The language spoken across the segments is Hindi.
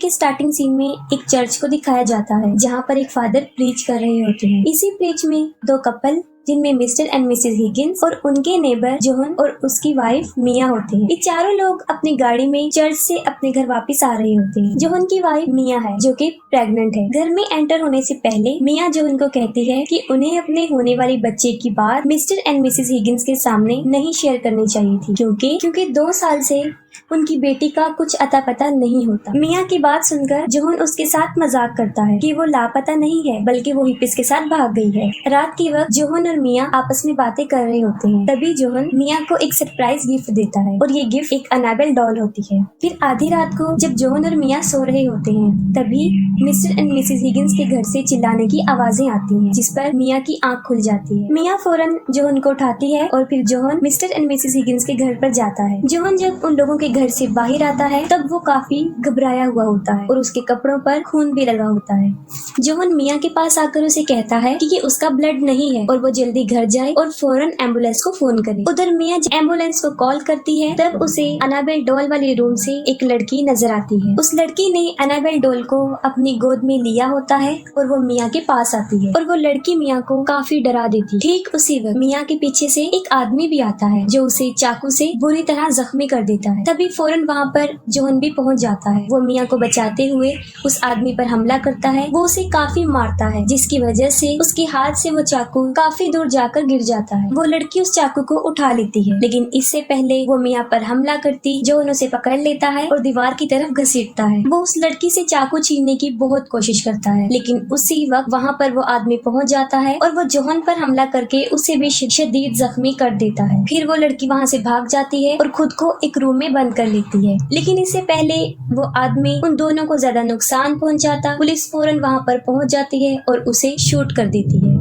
के स्टार्टिंग सीन में एक चर्च को दिखाया जाता है जहाँ पर एक फादर प्रीच कर रहे होते हैं। इसी प्रीच में दो कपल जिनमें मिस्टर एंड मिसेस हिगिंस और उनके नेबर जोहन और उसकी वाइफ मिया होते हैं। ये चारों लोग अपनी गाड़ी में चर्च से अपने घर वापस आ रहे होते हैं। जोहन की वाइफ मिया है जो कि प्रेग्नेंट है। घर में एंटर होने से पहले मिया जोहन को कहती है कि उन्हें अपने होने वाली बच्चे की बात मिस्टर एंड मिसेस हिगिंस के सामने नहीं शेयर करनी चाहिए थी क्योंकि 2 साल से उनकी बेटी का कुछ अता पता नहीं होता। मिया की बात सुनकर जोहन उसके साथ मजाक करता है कि वो लापता नहीं है बल्कि वो हिप्पिस के साथ भाग गई है। रात के वक्त जोहन और मिया आपस में बातें कर रहे होते हैं। तभी जोहन मिया को एक सरप्राइज गिफ्ट देता है और ये गिफ्ट एक अनाबेल डॉल होती है। फिर आधी रात को जब जोहन और मिया सो रहे होते हैं तभी मिस्टर एंड मिसेस हिगिंस के घर से चिल्लाने की आवाजें आती हैं, जिस पर मिया की आंख खुल जाती है। मिया फौरन जोहन को उठाती है और फिर Johan mister and Mrs Higgins के घर पर जाता है। जोहन जब उन लोगों के घर से बाहर आता है तब वो काफी घबराया हुआ होता है और उसके कपड़ों पर खून भी लगा होता है। जोहन मिया के पास आकर उसे कहता है कि ये उसका ब्लड नहीं है और वो जल्दी घर जाए और फौरन एम्बुलेंस को फोन करे। उधर मिया एम्बुलेंस को कॉल करती है तब उसे अनाबेल डॉल वाले रूम से एक लड़की नजर आती है। उस लड़की ने अनाबेल डॉल को अपनी गोद में लिया होता है और वो मिया के पास आती है और वो लड़की मिया को काफी डरा देती है। ठीक उसी वक्त मिया के पीछे से एक आदमी भी आता है जो उसे चाकू से बुरी तरह जख्मी कर देता है। तभी फौरन वहाँ पर जोहन भी पहुँच जाता है। वो मिया को बचाते हुए उस आदमी पर हमला करता है। वो उसे काफी मारता है जिसकी वजह से उसके हाथ से वो चाकू काफी दूर जाकर गिर जाता है। वो लड़की उस चाकू को उठा लेती है लेकिन इससे पहले वो मिया पर हमला करती जोहन उसे पकड़ लेता है और दीवार की तरफ घसीटता है। वो उस लड़की से चाकू छीनने की बहुत कोशिश करता है लेकिन उसी वक्त वहाँ पर वो आदमी पहुँच जाता है और वो जोहन पर हमला करके उसे भी शदीद जख्मी कर देता है। फिर वो लड़की वहाँ से भाग जाती है और खुद को एक रूम में बंद कर लेती है लेकिन इससे पहले वो आदमी उन दोनों को ज्यादा नुकसान पहुंचाता। पुलिस फौरन वहां पर पहुंच जाती है और उसे शूट कर देती है।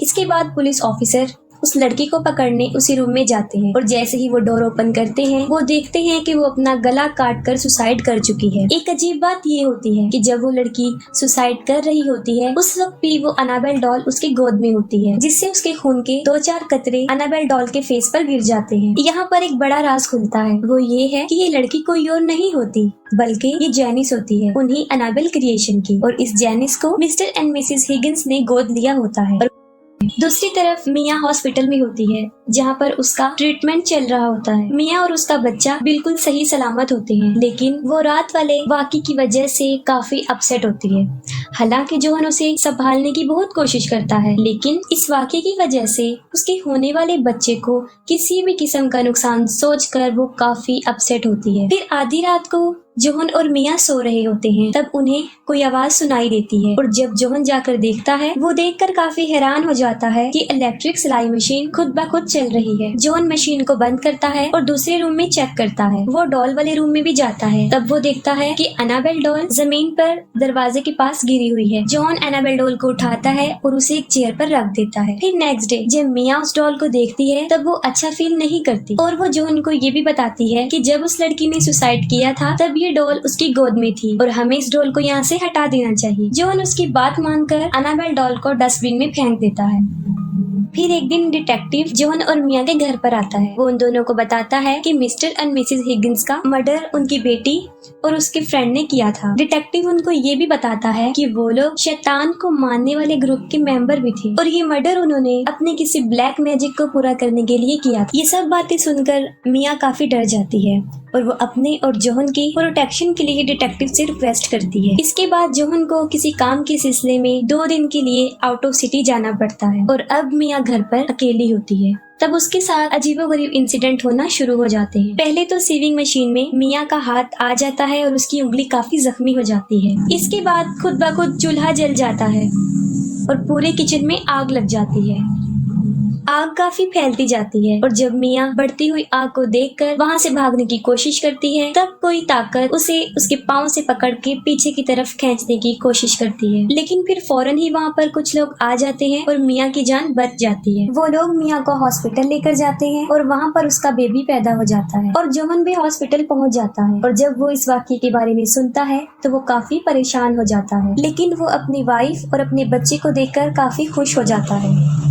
इसके बाद पुलिस ऑफिसर उस लड़की को पकड़ने उसी रूम में जाते हैं और जैसे ही वो डोर ओपन करते हैं वो देखते हैं कि वो अपना गला काट कर सुसाइड कर चुकी है। एक अजीब बात ये होती है कि जब वो लड़की सुसाइड कर रही होती है उस वक्त भी वो अनाबेल डॉल उसके गोद में होती है जिससे उसके खून के 2-4 कतरे अनाबेल डॉल के फेस पर गिर जाते हैं। यहाँ पर एक बड़ा राज खुलता है, वो ये है कि ये लड़की कोई और नहीं होती बल्कि ये जैनिस होती है, उन्हीं अनाबेल क्रिएशन की। और इस जैनिस को मिस्टर एंड मिसेस हिगिंस ने गोद लिया होता है। दूसरी तरफ मिया हॉस्पिटल में होती है जहाँ पर उसका ट्रीटमेंट चल रहा होता है। मिया और उसका बच्चा बिल्कुल सही सलामत होते हैं लेकिन वो रात वाले वाक़े की वजह से काफी अपसेट होती है। हालांकि जोहन उसे संभालने की बहुत कोशिश करता है लेकिन इस वाक़े की वजह से उसके होने वाले बच्चे को किसी भी किस्म का नुकसान सोचकर वो काफी अपसेट होती है। फिर आधी रात को जोहन और मिया सो रहे होते हैं तब उन्हें कोई आवाज सुनाई देती है और जब जोहन जाकर देखता है वो देखकर काफी हैरान हो जाता है कि इलेक्ट्रिक सिलाई मशीन खुद ब खुद चल रही है। जोहन मशीन को बंद करता है और दूसरे रूम में चेक करता है। वो डॉल वाले रूम में भी जाता है तब वो देखता है कि अनाबेल डॉल जमीन पर दरवाजे के पास गिरी हुई है। जोहन अनाबेल डॉल को उठाता है और उसे एक चेयर पर रख देता है। फिर नेक्स्ट डे जब मिया उस डॉल को देखती है तब वो अच्छा फील नहीं करती और वो जोहन को ये भी बताती है कि जब उस लड़की ने सुसाइड किया था तब ये डॉल उसकी गोद में थी और हमें इस डॉल को यहाँ से हटा देना चाहिए। जोहन उसकी बात मानकर अनाबेल डॉल को डस्टबिन में फेंक देता है। फिर एक दिन डिटेक्टिव जोहन और मिया के घर पर आता है। वो उन दोनों को बताता है कि मिस्टर एंड मिसेस हिगिंस का मर्डर उनकी बेटी और उसके फ्रेंड ने किया था। डिटेक्टिव उनको ये भी बताता है कि वो लोग शैतान को मानने वाले ग्रुप के मेंबर भी थे और ये मर्डर उन्होंने अपने किसी ब्लैक मैजिक को पूरा करने के लिए किया था। ये सब बातें सुनकर मिया काफी डर जाती है और वो अपने और जोहन की प्रोटेक्शन के लिए डिटेक्टिव से रिक्वेस्ट करती है। इसके बाद जोहन को किसी काम के सिलसिले में 2 दिन के लिए आउट ऑफ सिटी जाना पड़ता है और अब मिया घर पर अकेली होती है। तब उसके साथ अजीबोगरीब इंसिडेंट होना शुरू हो जाते हैं। पहले तो सीविंग मशीन में मिया का हाथ आ जाता है और उसकी उंगली काफी जख्मी हो जाती है। इसके बाद खुद ब खुद चूल्हा जल जाता है और पूरे किचन में आग लग जाती है। आग काफी फैलती जाती है और जब मिया बढ़ती हुई आग को देखकर वहाँ से भागने की कोशिश करती है तब कोई ताकत उसे उसके पाँव से पकड़ के पीछे की तरफ खींचने की कोशिश करती है लेकिन फिर फौरन ही वहाँ पर कुछ लोग आ जाते हैं और मिया की जान बच जाती है। वो लोग मिया को हॉस्पिटल लेकर जाते हैं और वहाँ पर उसका बेबी पैदा हो जाता है और जोहन भी हॉस्पिटल पहुँच जाता है और जब वो इस वाक़ये के बारे में सुनता है तो वो काफी परेशान हो जाता है लेकिन वो अपनी वाइफ और अपने बच्चे को देखकर काफी खुश हो जाता है।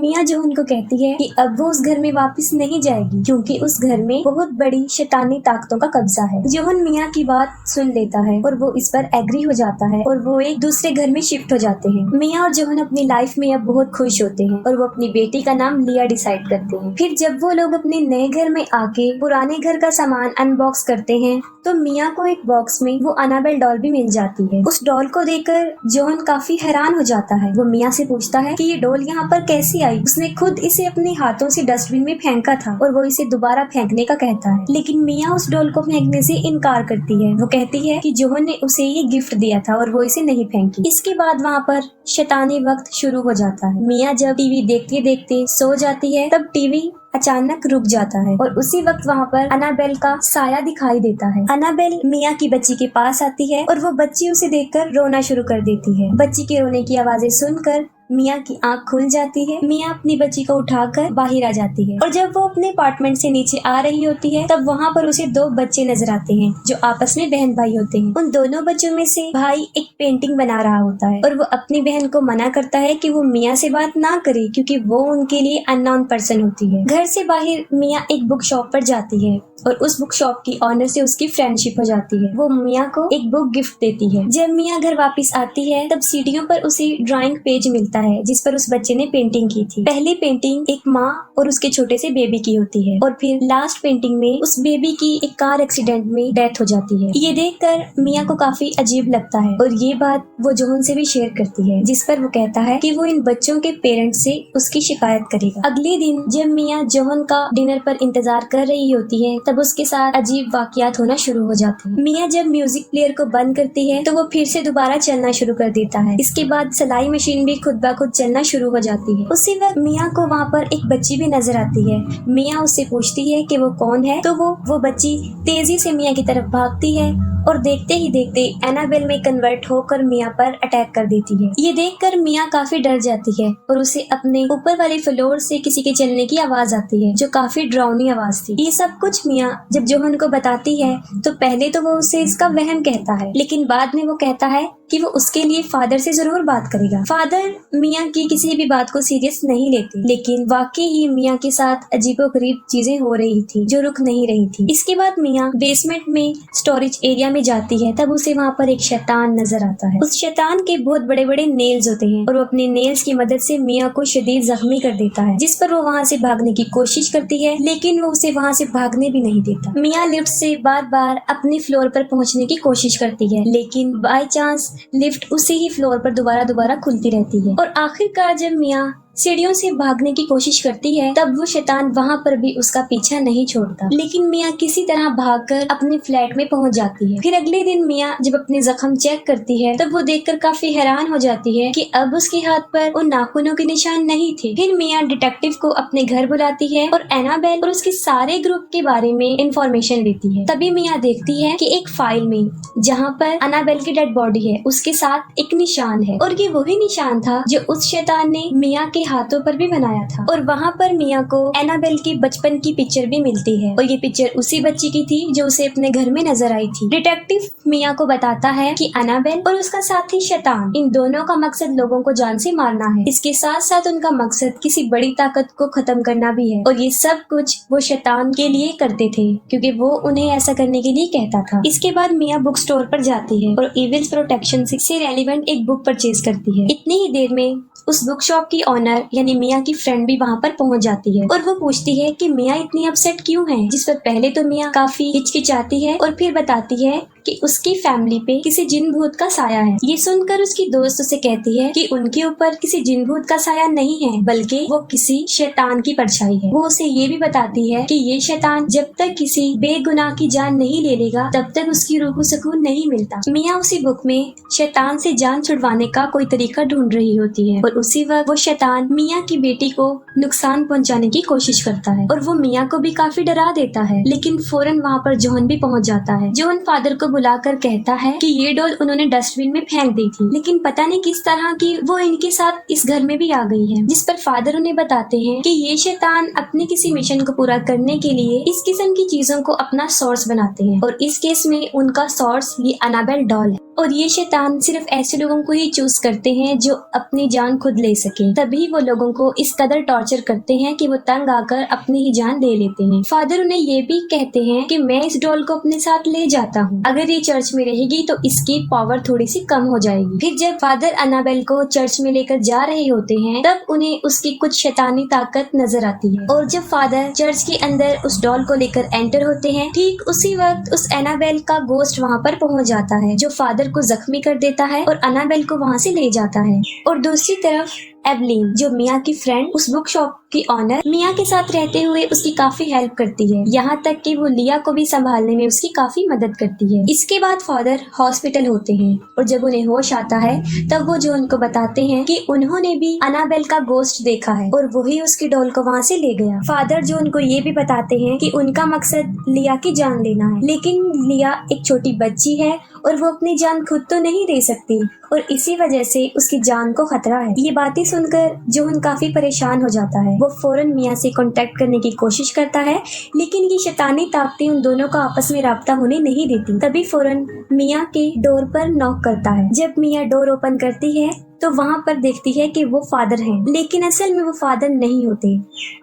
मिया जोहन को कहती है कि अब वो उस घर में वापस नहीं जाएगी क्योंकि उस घर में बहुत बड़ी शैतानी ताकतों का कब्जा है। जोहन मिया की बात सुन लेता है और वो इस पर एग्री हो जाता है और वो एक दूसरे घर में शिफ्ट हो जाते हैं। मिया और जोहन अपनी लाइफ में अब बहुत खुश होते हैं और वो अपनी बेटी का नाम लिया डिसाइड करते हैं। फिर जब वो लोग अपने नए घर में आके पुराने घर का सामान अनबॉक्स करते हैं तो मिया को एक बॉक्स में वो अनाबेल डॉल भी मिल जाती है। उस डॉल को देखकर जोहन काफी हैरान हो जाता है। वो मिया से पूछता है कि ये डॉल यहाँ पर कैसी आई। उसने खुद इसे अपने हाथों से डस्टबिन में फेंका था और वो इसे दोबारा फेंकने का कहता है, लेकिन मिया उस डॉल को फेंकने से इनकार करती है। वो कहती है कि जोहन ने उसे ये गिफ्ट दिया था और वो इसे नहीं फेंकी। इसके बाद वहाँ पर शैतानी वक्त शुरू हो जाता है। मिया जब टीवी देखते देखते सो जाती है तब टीवी अचानक रुक जाता है और उसी वक्त वहाँ पर अनाबेल का साया दिखाई देता है। अनाबेल मिया की बच्ची के पास आती है और वो बच्ची उसे देखकर रोना शुरू कर देती है। बच्ची के रोने की आवाजें सुनकर मिया की आंख खुल जाती है। मिया अपनी बच्ची को उठाकर बाहर आ जाती है और जब वो अपने अपार्टमेंट से नीचे आ रही होती है तब वहाँ पर उसे दो बच्चे नजर आते हैं जो आपस में बहन भाई होते हैं। उन दोनों बच्चों में से भाई एक पेंटिंग बना रहा होता है और वो अपनी बहन को मना करता है कि वो मिया से बात ना करे क्योंकि वो उनके लिए अननोन पर्सन होती है। घर से बाहर मिया एक बुक शॉप पर जाती है और उस बुक शॉप की ऑनर से उसकी फ्रेंडशिप हो जाती है। वो मिया को एक बुक गिफ्ट देती है। जब मिया घर वापस आती है तब सीढ़ियों पर उसे ड्राइंग पेज मिलता है जिस पर उस बच्चे ने पेंटिंग की थी। पहली पेंटिंग एक माँ और उसके छोटे से बेबी की होती है और फिर लास्ट पेंटिंग में उस बेबी की एक कार एक्सीडेंट में डेथ हो जाती है। ये देखकर मिया को काफी अजीब लगता है और ये बात वो जोहन से भी शेयर करती है जिस पर वो कहता है कि वो इन बच्चों के पेरेंट्स से उसकी शिकायत करेगा। अगले दिन जब मिया जोहन का डिनर पर इंतजार कर रही होती है तब उसके साथ अजीब वाकयात होना शुरू हो जाते हैं। मिया जब म्यूजिक प्लेयर को बंद करती है तो वो फिर से दोबारा चलना शुरू कर देता है। इसके बाद सिलाई मशीन भी खुद ब खुद चलना शुरू हो जाती है। उसी वक्त मिया को वहाँ पर एक बच्ची भी नजर आती है। मिया उससे पूछती है कि वो कौन है तो वो बच्ची तेजी से मिया की तरफ भागती है और देखते ही देखते एनाबेल में कन्वर्ट होकर मिया पर अटैक कर देती है। ये देखकर मिया काफी डर जाती है और उसे अपने ऊपर वाले फ्लोर से किसी के चलने की आवाज आती है जो काफी डरावनी आवाज थी। ये सब कुछ मिया जब जोहन को बताती है तो पहले तो वो उसे इसका वहम कहता है, लेकिन बाद में वो कहता है कि वो उसके लिए फादर से जरूर बात करेगा। फादर मिया की किसी भी बात को सीरियस नहीं लेते, लेकिन वाकई ही मिया के साथ अजीबोगरीब चीजें हो रही थी जो रुक नहीं रही थी। इसके बाद मिया बेसमेंट में स्टोरेज एरिया में जाती है तब उसे वहाँ पर एक शैतान नजर आता है। उस शैतान के बहुत बड़े बड़े नेल्स होते हैं और वो अपने नेल्स की मदद से मिया को शदीद जख्मी कर देता है, जिस पर वो वहाँ से भागने की कोशिश करती है लेकिन वो उसे वहाँ से भागने भी नहीं देता। मिया लिफ्ट से बार बार अपने फ्लोर पर पहुँचने की कोशिश करती है लेकिन बाय चांस लिफ्ट उसी ही फ्लोर पर दोबारा खुलती रहती है और आखिरकार जब मिया सीढ़ियों से भागने की कोशिश करती है तब वो शैतान वहाँ पर भी उसका पीछा नहीं छोड़ता, लेकिन मिया किसी तरह भागकर अपने फ्लैट में पहुँच जाती है। फिर अगले दिन मिया जब अपने जख्म चेक करती है तब वो देखकर काफी हैरान हो जाती है कि अब उसके हाथ पर उन नाखूनों के निशान नहीं थे। फिर मिया डिटेक्टिव को अपने घर बुलाती है और एनाबेल और उसके सारे ग्रुप के बारे में इंफॉर्मेशन लेती है। तभी मिया देखती है कि एक फाइल में जहाँ पर एनाबेल की डेड बॉडी है उसके साथ एक निशान है और ये वही निशान था जो उस शैतान ने मिया के हाथों पर भी बनाया था। और वहाँ पर मिया को एनाबेल की बचपन की पिक्चर भी मिलती है और ये पिक्चर उसी बच्ची की थी जो उसे अपने घर में नजर आई थी। डिटेक्टिव मिया को बताता है कि एनाबेल और उसका साथी शैतान इन दोनों का मकसद लोगों को जान से मारना है। इसके साथ साथ उनका मकसद किसी बड़ी ताकत को खत्म करना भी है और ये सब कुछ वो शैतान के लिए करते थे क्योंकि वो उन्हें ऐसा करने के लिए कहता था। इसके बाद मिया बुक स्टोर पर जाती है और इविल्स प्रोटेक्शन से रेलेवेंट एक बुक परचेज करती है। इतनी ही देर में उस बुक शॉप की ऑनर यानी मिया की फ्रेंड भी वहाँ पर पहुँच जाती है और वो पूछती है कि मिया इतनी अपसेट क्यों है, जिस पर पहले तो मिया काफी हिचकिचाती है और फिर बताती है कि उसकी फैमिली पे किसी जिन भूत का साया है। ये सुनकर उसकी दोस्त उसे कहती है कि उनके ऊपर किसी जिन भूत का साया नहीं है बल्कि वो किसी शैतान की परछाई है। वो उसे ये भी बताती है कि ये शैतान जब तक किसी बेगुनाह की जान नहीं ले लेगा तब तक उसकी रूह को सुकून नहीं मिलता। मिया उसी बुक में शैतान से जान छुड़वाने का कोई तरीका ढूंढ रही होती है और उसी वक्त वो शैतान मिया की बेटी को नुकसान पहुंचाने की कोशिश करता है और वो मिया को भी काफी डरा देता है। लेकिन फौरन वहाँ पर जोहन भी पहुँच जाता है। जोहन फादर को बुलाकर कहता है कि ये डॉल उन्होंने डस्टबिन में फेंक दी थी, लेकिन पता नहीं किस तरह की वो इनके साथ इस घर में भी आ गई है। जिस पर फादर उन्हें बताते हैं कि ये शैतान अपने किसी मिशन को पूरा करने के लिए इस किस्म की चीजों को अपना सोर्स बनाते हैं, और इस केस में उनका सोर्स ये अनाबेल डॉल है। और ये शैतान सिर्फ ऐसे लोगों को ही चूज करते हैं जो अपनी जान खुद ले सके, तभी वो लोगों को इस कदर टॉर्चर करते हैं कि वो तंग आकर अपनी ही जान ले लेते हैं। फादर उन्हें ये भी कहते हैं कि मैं इस डॉल को अपने साथ ले जाता हूँ, अगर ये चर्च में रहेगी तो इसकी पावर थोड़ी सी कम हो जाएगी। फिर जब फादर अनाबेल को चर्च में लेकर जा रहे होते हैं तब उन्हें उसकी कुछ शैतानी ताकत नजर आती है, और जब फादर चर्च के अंदर उस डॉल को लेकर एंटर होते हैं ठीक उसी वक्त उस एनाबेल का गोस्ट वहाँ पर पहुँच जाता है, जो फादर को जख्मी कर देता है और अनाबेल को वहाँ से ले जाता है। और दूसरी तरफ एवलिन, जो मिया की फ्रेंड, उस बुक शॉप की ऑनर, मिया के साथ रहते हुए उसकी काफी हेल्प करती है, यहाँ तक कि वो लिया को भी संभालने में उसकी काफी मदद करती है। इसके बाद फादर हॉस्पिटल होते हैं और जब उन्हें होश आता है तब वो जो उनको बताते हैं कि उन्होंने भी अनाबेल का गोस्ट देखा है और वही उसकी डॉल को वहाँ से ले गया। फादर जो उनको ये भी बताते हैं कि उनका मकसद लिया की जान लेना है, लेकिन लिया एक छोटी बच्ची है और वो अपनी जान खुद तो नहीं दे सकती और इसी वजह से उसकी जान को खतरा है। ये बातें सुनकर जोहन काफी परेशान हो जाता है। वो फौरन मिया से कांटेक्ट करने की कोशिश करता है, लेकिन ये शैतानी ताकतें उन दोनों का आपस में राब्ता होने नहीं देती। तभी फौरन मिया के डोर पर नॉक करता है। जब मिया डोर ओपन करती है तो वहाँ पर देखती है कि वो फादर हैं, लेकिन असल में वो फादर नहीं होते,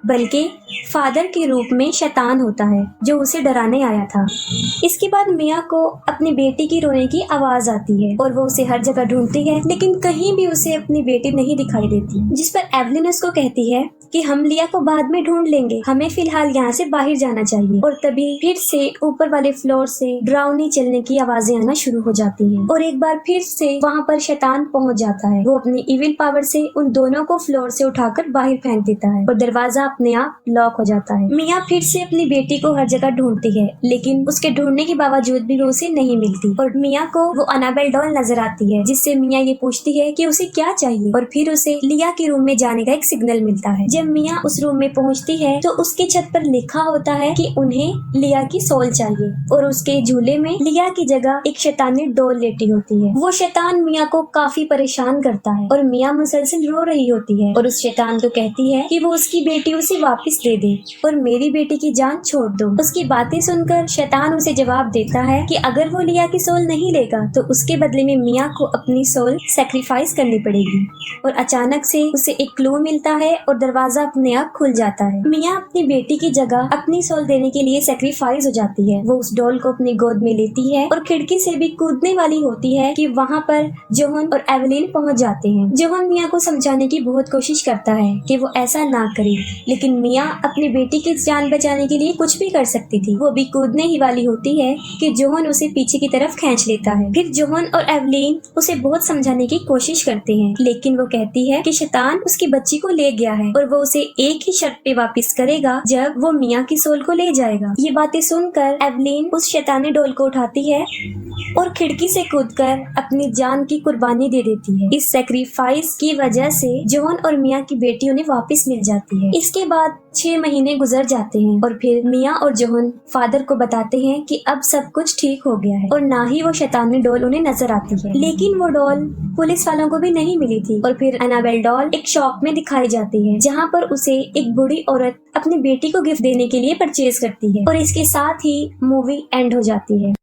बल्कि फादर के रूप में शैतान होता है जो उसे डराने आया था। इसके बाद मिया को अपनी बेटी की रोने की आवाज आती है और वो उसे हर जगह ढूंढती है, लेकिन कहीं भी उसे अपनी बेटी नहीं दिखाई देती। जिस पर एवलिन उसको कहती है कि हम लिया को बाद में ढूंढ लेंगे, हमें फिलहाल यहाँ से बाहर जाना चाहिए। और तभी फिर से ऊपर वाले फ्लोर से डरावनी चलने की आवाजें आना शुरू हो जाती हैं और एक बार फिर से वहाँ पर शैतान पहुँच जाता है। वो अपनी इविल पावर से उन दोनों को फ्लोर से उठाकर बाहर फेंक देता है और दरवाजा अपने आप लॉक हो जाता है। मिया फिर से अपनी बेटी को हर जगह ढूंढती है, लेकिन उसके ढूंढने के बावजूद भी वो उसे नहीं मिलती और मिया को वो अनाबेल डॉल नजर आती है, जिससे मिया ये पूछती है कि उसे क्या चाहिए और फिर उसे लिया के रूम में जाने का एक सिग्नल मिलता है। जब मिया उस रूम में पहुंचती है तो उसके छत पर लिखा होता है कि उन्हें लिया की सोल चाहिए और उसके झूले में लिया की जगह एक शैतानी डॉल लेटी होती है। वो शैतान मिया को काफी परेशान करता है और मिया मुसलसल रो रही होती है और उस शैतान को कहती है कि वो उसकी बेटी उसे वापस दे दे और मेरी बेटी की जान छोड़ दो। उसकी बातें सुनकर शैतान उसे जवाब देता है कि अगर वो लिया की सोल नहीं लेगा तो उसके बदले में मिया को अपनी सोल सैक्रिफाइस करनी पड़ेगी। और अचानक से उसे एक क्लू मिलता है और दरवाजा अपने आप खुल जाता है। मिया अपनी बेटी की जगह अपनी सोल देने के लिए सैक्रिफाइस हो जाती है। वो उस डॉल को अपनी गोद में लेती है और खिड़की से भी कूदने वाली होती है कि वहाँ पर जोहन और एवलिन पहुँच जाते हैं। जोहन मिया को समझाने की बहुत कोशिश करता है कि वो ऐसा ना करे, लेकिन मिया अपनी बेटी की जान बचाने के लिए कुछ भी कर सकती थी। वो भी कूदने ही वाली होती है कि जोहन उसे पीछे की तरफ खींच लेता है। फिर जोहन और एवलिन उसे बहुत समझाने की कोशिश करते हैं, लेकिन वो कहती है कि शैतान उसकी बच्ची को ले गया है और वो उसे एक ही शर्त पे वापस करेगा जब वो मिया की सोल को ले जाएगा। ये बातें सुनकर एवलिन उस शैतानी डॉल को उठाती है और खिड़की से कूदकर अपनी जान की कुर्बानी दे देती है। इस सैक्रिफाइस की वजह से जोहन और मिया की बेटी उन्हें वापस मिल जाती है। इसके बाद 6 महीने गुजर जाते हैं और फिर मिया और जोहन फादर को बताते हैं कि अब सब कुछ ठीक हो गया है और ना ही वो शैतानी डॉल उन्हें नजर आती है। लेकिन वो डॉल पुलिस वालों को भी नहीं मिली थी और फिर अनाबेल डॉल एक शॉप में दिखाई जाती है, जहाँ पर उसे एक बूढ़ी औरत अपनी बेटी को गिफ्ट देने के लिए परचेज करती है और इसके साथ ही मूवी एंड हो जाती है।